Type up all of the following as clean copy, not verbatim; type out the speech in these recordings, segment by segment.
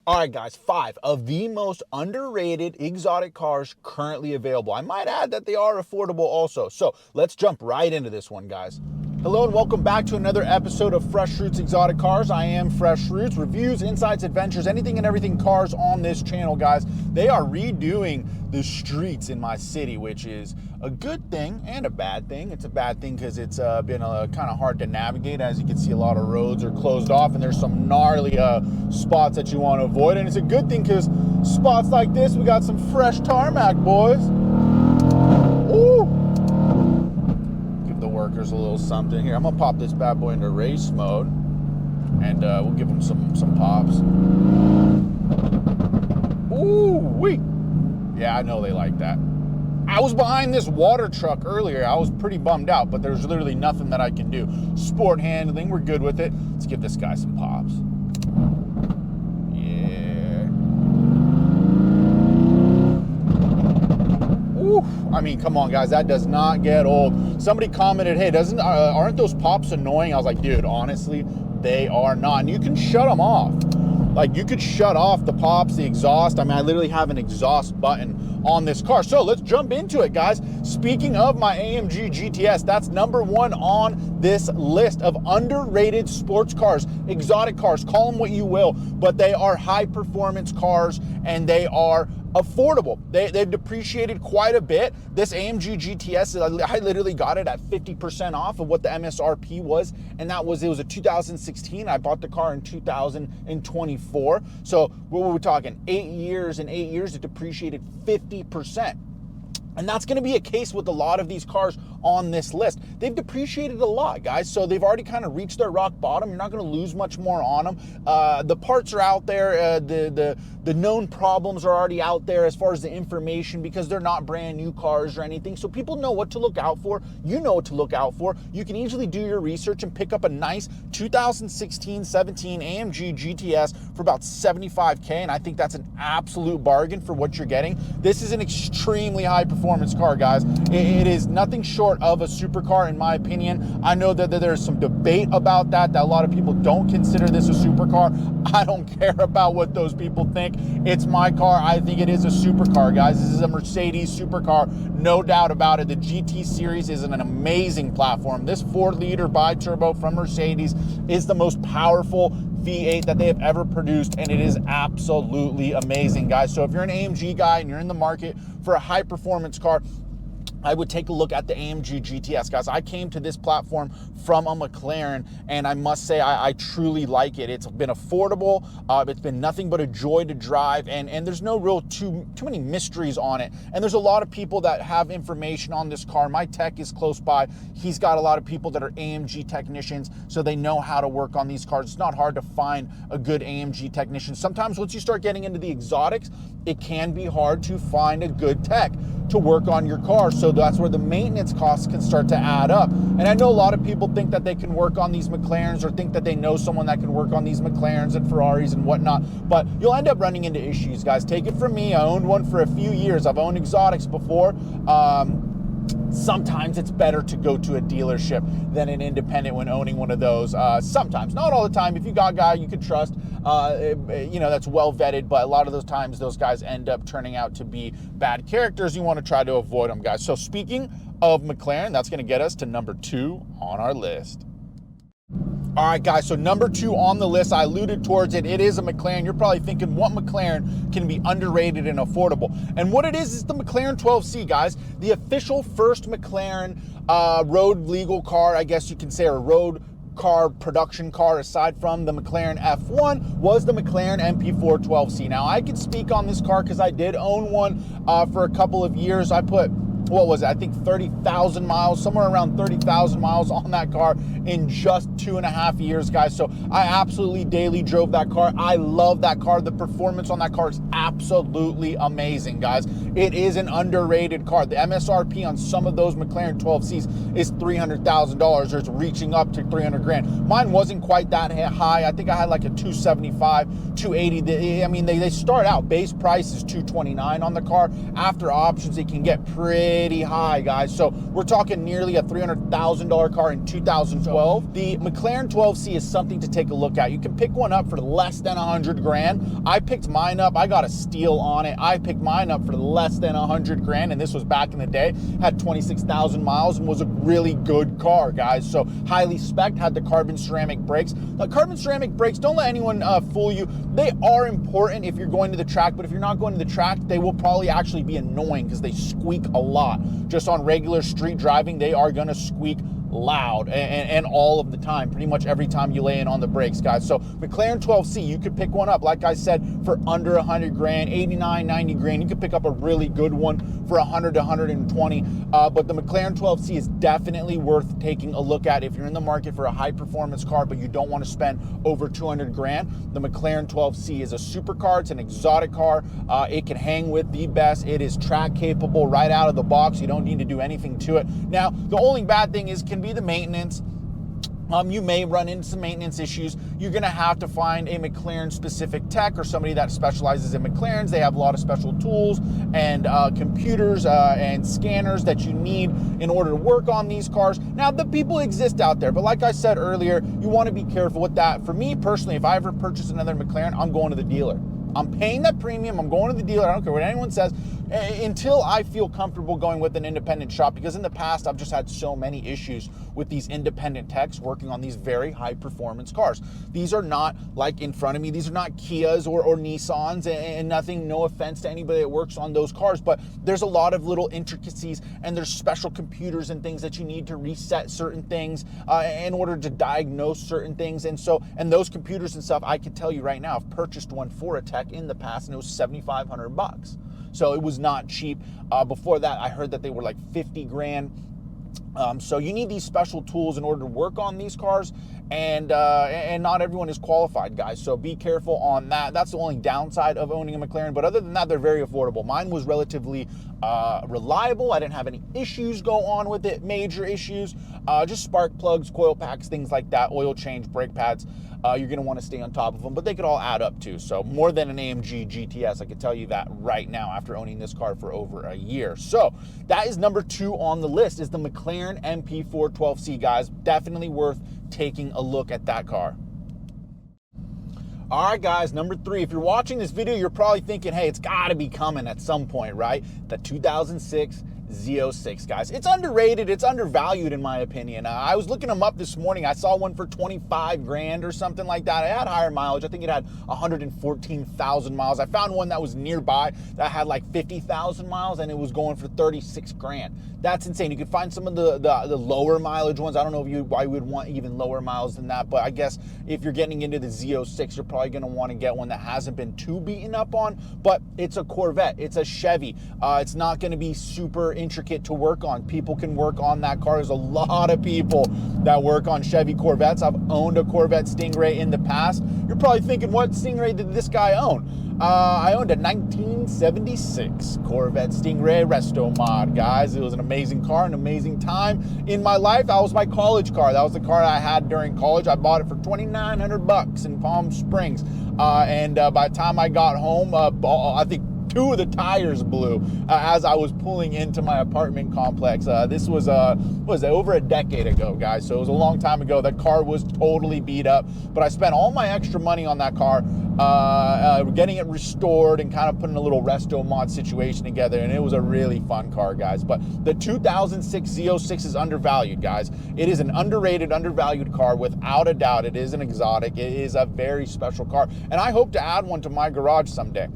All right, guys, 5 of the most underrated exotic cars currently available. I might add that they are affordable also. So let's jump right into this one, guys. Hello and welcome back to another episode of Fresh Roots Exotic Cars. I am Fresh Roots, reviews, insights, adventures, anything and everything cars on this channel, guys. They are redoing the streets in my city, which is a good thing and a bad thing. It's a bad thing because it's been kind of hard to navigate. As you can see, a lot of roads are closed off and there's some gnarly spots that you want to avoid. And it's a good thing because spots like this, we got some fresh tarmac, boys. Ooh. Workers a little something here. I'm gonna pop this bad boy into race mode and we'll give them some pops. Ooh wee. Yeah, I know they like that. I was behind this water truck earlier. I was pretty bummed out, but there's literally nothing that I can do. Sport handling, we're good with it. Let's give this guy some pops. I mean, come on, guys, that does not get old. Somebody commented, hey, aren't those pops annoying? I was like, dude, honestly, they are not. And you can shut them off. Like, you could shut off the pops, the exhaust. I mean, I literally have an exhaust button on this car. So let's jump into it, guys. Speaking of my AMG GTS, that's number 1 on this list of underrated sports cars, exotic cars, call them what you will, but they are high performance cars and they are affordable. They've depreciated quite a bit. This AMG GTS, I literally got it at 50% off of what the MSRP was, and it was a 2016. I bought the car in 2024. So what were we talking? 8 years, in 8 years, it depreciated 50%. And that's going to be a case with a lot of these cars on this list. They've depreciated a lot, guys, so they've already kind of reached their rock bottom. You're not going to lose much more on them. The parts are out there. The known problems are already out there as far as the information, because they're not brand new cars or anything. So people know what to look out for. You know what to look out for. You can easily do your research and pick up a nice 2016-17 AMG GTS for about $75K, and I think that's an absolute bargain for what you're getting. This is an extremely high performance car, guys. It is nothing short of a supercar, in my opinion. I know that there's some debate about that a lot of people don't consider this a supercar. I don't care about what those people think. It's my car. I think it is a supercar, guys. This is a Mercedes supercar, no doubt about it. The GT series is an amazing platform. This 4-liter bi-turbo from Mercedes is the most powerful V8 that they have ever produced, and it is absolutely amazing, guys. So if you're an AMG guy and you're in the market for a high performance car, I would take a look at the AMG GTS, guys. I came to this platform from a McLaren, and I must say I truly like it. It's been affordable. It's been nothing but a joy to drive, and there's no real too many mysteries on it. And there's a lot of people that have information on this car. My tech is close by. He's got a lot of people that are AMG technicians, so they know how to work on these cars. It's not hard to find a good AMG technician. Sometimes once you start getting into the exotics, it can be hard to find a good tech to work on your car. So that's where the maintenance costs can start to add up. And I know a lot of people think that they can work on these McLarens, or think that they know someone that can work on these McLarens and Ferraris and whatnot, but you'll end up running into issues, guys. Take it from me. I owned one for a few years. I've owned exotics before. Sometimes it's better to go to a dealership than an independent when owning one of those. Sometimes, not all the time. If you got a guy you can trust, that's well vetted, but a lot of those times those guys end up turning out to be bad characters. You want to try to avoid them, guys. So speaking of McLaren, that's going to get us to number 2 on our list. All right, guys, so number 2 on the list, I alluded towards it. It is a McLaren. You're probably thinking, what McLaren can be underrated and affordable? And what it is the McLaren 12C, guys. The official first McLaren road legal car, I guess you can say, or road car production car, aside from the McLaren F1, was the McLaren MP4 12C. Now, I can speak on this car because I did own one for a couple of years. I put, what was it? I think 30,000 miles, somewhere around 30,000 miles on that car in just 2.5 years, guys. So I absolutely daily drove that car. I love that car. The performance on that car is absolutely amazing, guys. it is an underrated car. The MSRP on some of those McLaren 12Cs is $300,000, or it's reaching up to 300 grand. Mine wasn't quite that high. I think I had like a 275, 280. I mean, they start out, base price is 229 on the car. After options, it can get pretty high, guys. So we're talking nearly a $300,000 car in 2012. The McLaren 12C is something to take a look at. You can pick one up for less than 100 grand. I picked mine up. I got a steal on it. I picked mine up for less than 100 grand, and this was back in the day. Had 26,000 miles and was a really good car, guys. So highly spec'd, had the carbon ceramic brakes. The carbon ceramic brakes, don't let anyone fool you. They are important if you're going to the track, but if you're not going to the track, they will probably actually be annoying because they squeak a lot. Just on regular street driving, they are gonna squeak loud and all of the time, pretty much every time you lay in on the brakes, guys. So McLaren 12C, you could pick one up, like I said, for under 100 grand, 89, 90 grand. You could pick up a really good one for 100 to 120. But the McLaren 12C is definitely worth taking a look at if you're in the market for a high performance car, but you don't want to spend over 200 grand. The McLaren 12C is a supercar. It's an exotic car. It can hang with the best. It is track capable right out of the box. You don't need to do anything to it. Now, the only bad thing can be the maintenance. You may run into some maintenance issues. You're gonna have to find a McLaren specific tech or somebody that specializes in McLarens. They have a lot of special tools and computers and scanners that you need in order to work on these cars. Now, the people exist out there, but like I said earlier, you wanna be careful with that. For me personally, if I ever purchase another McLaren, I'm going to the dealer. I'm paying that premium, I'm going to the dealer, I don't care what anyone says, until I feel comfortable going with an independent shop, because in the past, I've just had so many issues with these independent techs working on these very high performance cars. These are not, like in front of me, these are not Kias or Nissans, and nothing, no offense to anybody that works on those cars, but there's a lot of little intricacies, and there's special computers and things that you need to reset certain things in order to diagnose certain things. And those computers and stuff, I can tell you right now, I've purchased one for a tech in the past, and it was $7,500. So it was not cheap. Before that, I heard that they were like 50 grand. So you need these special tools in order to work on these cars, and not everyone is qualified, guys. So be careful on that. That's the only downside of owning a McLaren. But other than that, they're very affordable. Mine was relatively reliable. I didn't have any issues go on with it, major issues. Just spark plugs, coil packs, things like that, oil change, brake pads. You're gonna wanna stay on top of them, but they could all add up too. So more than an AMG GTS, I can tell you that right now after owning this car for over a year. So that is number 2 on the list, is the McLaren MP4 12C, guys. Definitely worth taking a look at that car. All right, guys, number 3. If you're watching this video, you're probably thinking, hey, it's gotta be coming at some point, right? The 2006 Z06, guys. It's underrated, it's undervalued in my opinion. I was looking them up this morning. I saw one for 25 grand or something like that. It had higher mileage. I think it had 114,000 miles. I found one that was nearby that had like 50,000 miles, and it was going for 36 grand. That's insane. You could find some of the lower mileage ones. I don't know why you would want even lower miles than that, but I guess if you're getting into the Z06, you're probably gonna wanna get one that hasn't been too beaten up on, but it's a Corvette, it's a Chevy. It's not gonna be super intricate to work on. People can work on that car. There's a lot of people that work on Chevy Corvettes. I've owned a Corvette Stingray in the past. You're probably thinking, what Stingray did this guy own? I owned a 1976 Corvette Stingray Resto Mod, guys. It was an amazing car, an amazing time in my life. That was my college car. That was the car I had during college. I bought it for $2,900 in Palm Springs. By the time I got home, I think 2 of the tires blew as I was pulling into my apartment complex. This was over a decade ago, guys, so it was a long time ago. That car was totally beat up, but I spent all my extra money on that car, getting it restored and kind of putting a little resto mod situation together, and it was a really fun car, guys. But the 2006 Z06 is undervalued, guys. It is an underrated, undervalued car without a doubt. It is an exotic. It is a very special car, and I hope to add one to my garage someday.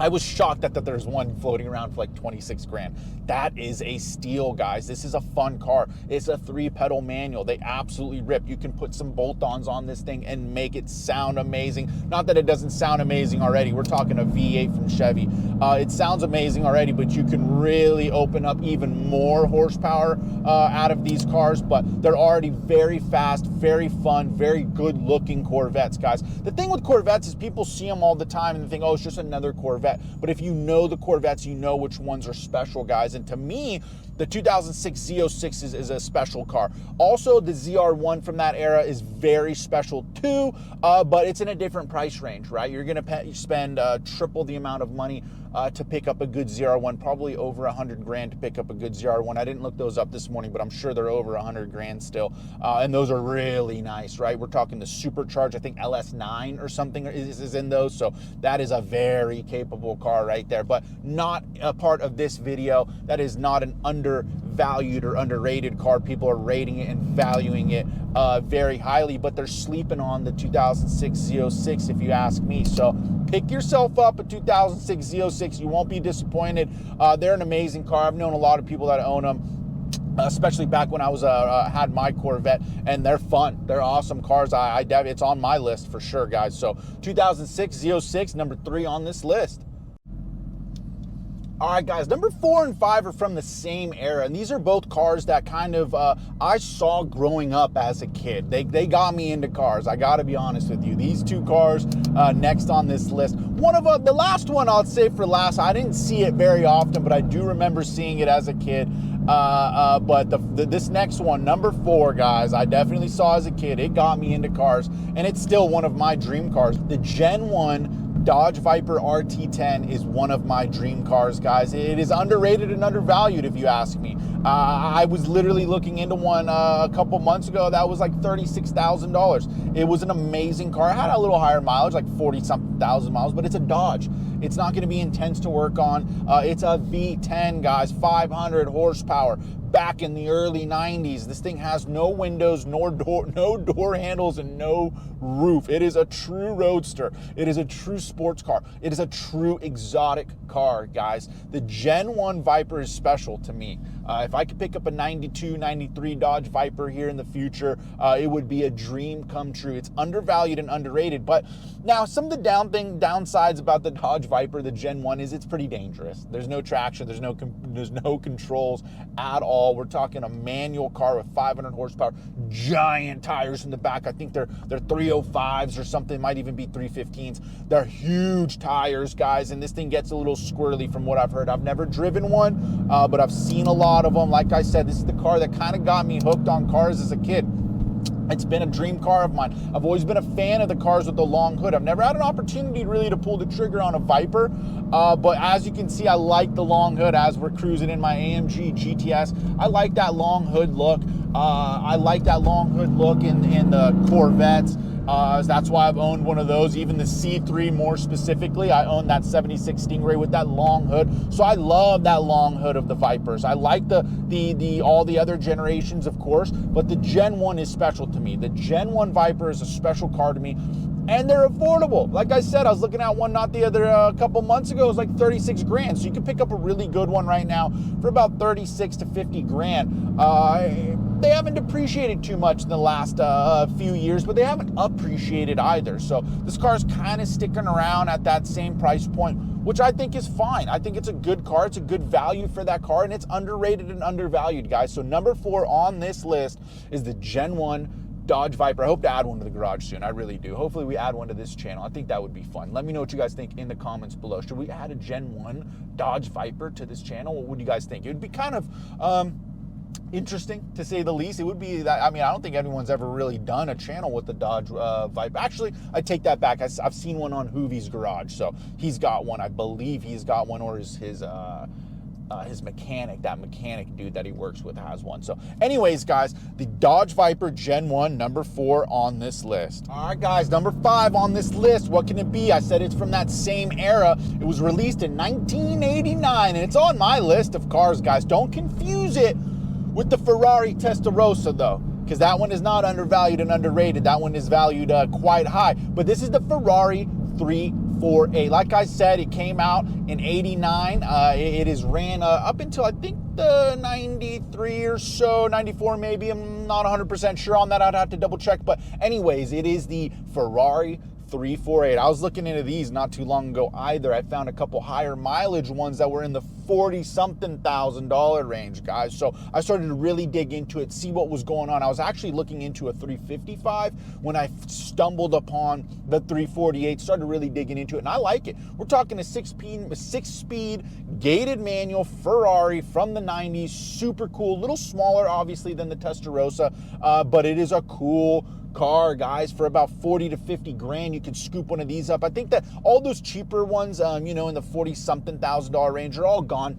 I was shocked that there's one floating around for like 26 grand. That is a steal, guys. This is a fun car. It's a 3-pedal manual. They absolutely rip. You can put some bolt-ons on this thing and make it sound amazing. Not that it doesn't sound amazing already. We're talking a V8 from Chevy. It sounds amazing already, but you can really open up even more horsepower out of these cars, but they're already very fast, very fun, very good-looking Corvettes, guys. The thing with Corvettes is people see them all the time and they think, oh, it's just another Corvette. Corvette. But if you know the Corvettes, you know which ones are special, guys. And to me, the 2006 Z06 is a special car. Also, the ZR1 from that era is very special too, but it's in a different price range, right? You're gonna spend triple the amount of money to pick up a good ZR1, probably over 100 grand to pick up a good ZR1. I didn't look those up this morning, but I'm sure they're over 100 grand still. And those are really nice, right? We're talking the supercharged, I think LS9 or something is in those. So that is a very capable car right there, but not a part of this video. That is not an undervalued or underrated car. People are rating it and valuing it very highly, but they're sleeping on the 2006 Z06 if you ask me. So pick yourself up a 2006 Z06. You won't be disappointed. They're an amazing car. I've known a lot of people that own them, especially back when I was had my Corvette, and they're fun. They're awesome cars. It's on my list for sure, guys. So 2006 Z06, number 3 on this list. All right, guys, number 4 and 5 are from the same era, and these are both cars that kind of I saw growing up as a kid. They got me into cars. I got to be honest with you. These two cars next on this list. One of the last one I'll say for last. I didn't see it very often, but I do remember seeing it as a kid. But this next one, number 4, guys, I definitely saw as a kid. It got me into cars, and it's still one of my dream cars. The Gen 1 Dodge Viper RT10 is one of my dream cars, guys. It is underrated and undervalued, if you ask me. I was literally looking into one a couple months ago that was like $36,000. It was an amazing car. It had a little higher mileage, like 40-something thousand miles, but it's a Dodge. It's not going to be intense to work on. It's a V10, guys, 500 horsepower. Back in the early 90s, this thing has no windows, no door handles, and no roof. It is a true roadster. It is a true sports car. It is a true exotic car, guys. The Gen 1 Viper is special to me. If I could pick up a 92, 93 Dodge Viper here in the future, it would be a dream come true. It's undervalued and underrated, but now some of the downsides about the Dodge Viper, the Gen 1, is it's pretty dangerous. There's no traction, there's no controls at all. We're talking a manual car with 500 horsepower, giant tires in the back. I think they're 305s or something, might even be 315s. They're huge tires, guys, and this thing gets a little squirrely from what I've heard. I've never driven one, but I've seen a lot of them. Like I said, this is the car that kind of got me hooked on cars as a kid. It's been a dream car of mine. I've always been a fan of the cars with the long hood. I've never had an opportunity really to pull the trigger on a Viper, but as you can see, I like the long hood as we're cruising in my AMG GTS. I like that long hood look. I like that long hood look in the Corvettes. That's why I've owned one of those. Even the C3 more specifically, I own that 76 Stingray with that long hood. So I love that long hood of the Vipers. I like all the other generations, of course, but the Gen 1 is special to me. The Gen 1 Viper is a special car to me, and they're affordable. Like I said, I was looking at one not the other a couple months ago. It was like 36 grand. So you can pick up a really good one right now for about 36 to 50 grand. They haven't depreciated too much in the last few years, but they haven't appreciated either. So this car is kind of sticking around at that same price point, which I think is fine. I think it's a good car. It's a good value for that car, and it's underrated and undervalued, guys. So number 4 on this list is the Gen 1 Dodge Viper. I hope to add one to the garage soon. I really do. Hopefully we add one to this channel. I think that would be fun. Let me know what you guys think in the comments below. Should we add a Gen 1 Dodge Viper to this channel? What would you guys think? It would be kind of interesting, to say the least. It would be that, I mean, I don't think anyone's ever really done a channel with the Dodge Viper. Actually, I take that back. I've seen one on Hoovie's garage, so he's got one. I believe he's got one, or his mechanic, that mechanic dude that he works with, has one. So anyways, guys, the Dodge Viper Gen 1, number 4 on this list. All right, guys, number 5 on this list. What can it be? I said it's from that same era. It was released in 1989, and it's on my list of cars, guys. Don't confuse it with the Ferrari Testarossa, though, because that one is not undervalued and underrated. That one is valued quite high. But this is the Ferrari 348. Like I said, it came out in 89. It is ran up until, I think, the 93 or so, 94 maybe. I'm not 100% sure on that. I'd have to double check. But anyways, it is the Ferrari 348. I was looking into these not too long ago either. I found a couple higher mileage ones that were in the $40-something thousand range, guys. So I started to really dig into it, see what was going on. I was actually looking into a 355 when I stumbled upon the 348, started really digging into it, and I like it. We're talking a six-speed gated manual Ferrari from the 90s, super cool, a little smaller obviously than the Testarossa, but it is a cool car, guys. For about 40 to 50 grand, you could scoop one of these up. I think that all those cheaper ones, you know, in the 40-something thousand range are all gone.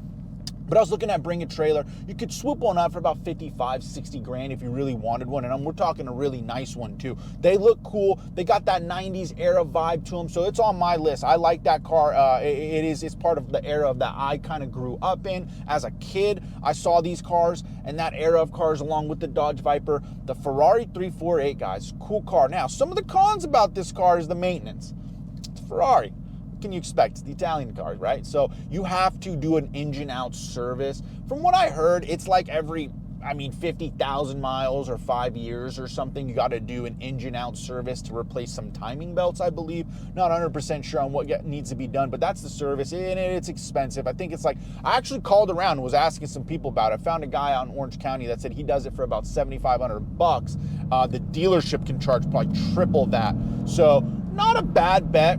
But I was looking at Bring a Trailer. You could swoop one up for about 55, 60 grand if you really wanted one. And we're talking a really nice one too. They look cool. They got that 90s era vibe to them. So it's on my list. I like that car. It's part of the era that I kind of grew up in. As a kid, I saw these cars and that era of cars along with the Dodge Viper. The Ferrari 348, guys, cool car. Now, some of the cons about this car is the maintenance. It's Ferrari. Can you expect? It's the Italian cars, right? So you have to do an engine out service. From what I heard, it's like every 50,000 miles or 5 years or something, you got to do an engine out service to replace some timing belts, I believe. Not 100% sure on what needs to be done, but that's the service, and it's expensive. I think it's like, I actually called around and was asking some people about it. I found a guy out in Orange County that said he does it for about $7,500. The dealership can charge probably triple that. So not a bad bet.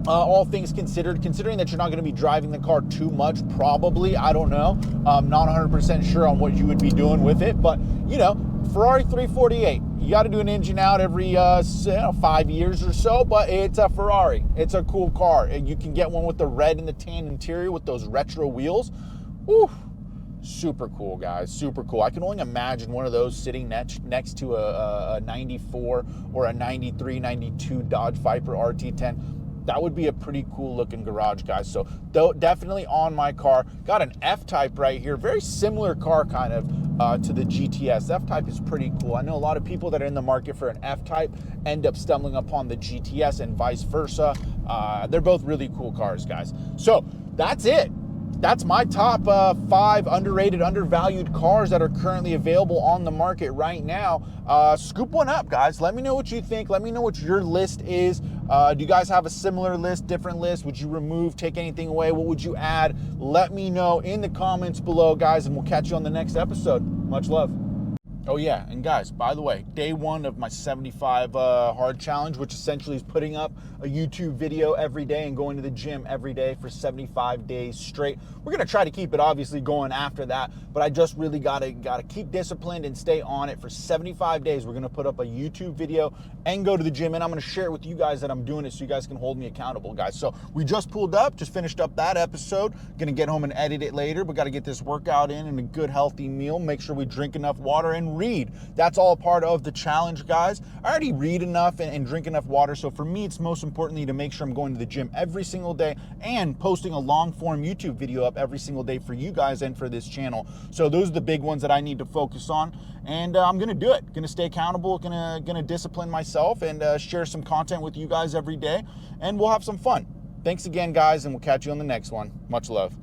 All things considered, considering that you're not going to be driving the car too much, probably, I don't know. I'm not 100% sure on what you would be doing with it, but, you know, Ferrari 348, you got to do an engine out every 5 years or so, but it's a Ferrari. It's a cool car, and you can get one with the red and the tan interior with those retro wheels. Woo! Super cool, guys, super cool. I can only imagine one of those sitting next to a 94 or a 93, 92 Dodge Viper RT10. That would be a pretty cool looking garage, guys. So definitely on my car. Got an F-Type right here. Very similar car kind of to the GTS. F-Type is pretty cool. I know a lot of people that are in the market for an F-Type end up stumbling upon the GTS and vice versa. They're both really cool cars, guys. So that's it. That's my top 5 underrated, undervalued cars that are currently available on the market right now. Scoop one up, guys. Let me know what you think. Let me know what your list is. Do you guys have a similar list, different list? Would you remove, take anything away? What would you add? Let me know in the comments below, guys, and we'll catch you on the next episode. Much love. Oh yeah, and guys, by the way, day 1 of my 75 hard challenge, which essentially is putting up a YouTube video every day and going to the gym every day for 75 days straight. We're gonna try to keep it obviously going after that, but I just really gotta keep disciplined and stay on it for 75 days. We're gonna put up a YouTube video and go to the gym, and I'm gonna share it with you guys that I'm doing it so you guys can hold me accountable, guys. So we just pulled up, just finished up that episode. Gonna get home and edit it later, but gotta get this workout in and a good healthy meal. Make sure we drink enough water and read. That's all part of the challenge, guys. I already read enough and drink enough water, so for me it's most importantly to make sure I'm going to the gym every single day and posting a long form YouTube video up every single day for you guys and for this channel. So those are the big ones that I need to focus on, and I'm gonna do it. Gonna stay accountable, gonna discipline myself, and share some content with you guys every day, and we'll have some fun. Thanks again, guys, and we'll catch you on the next one. Much love.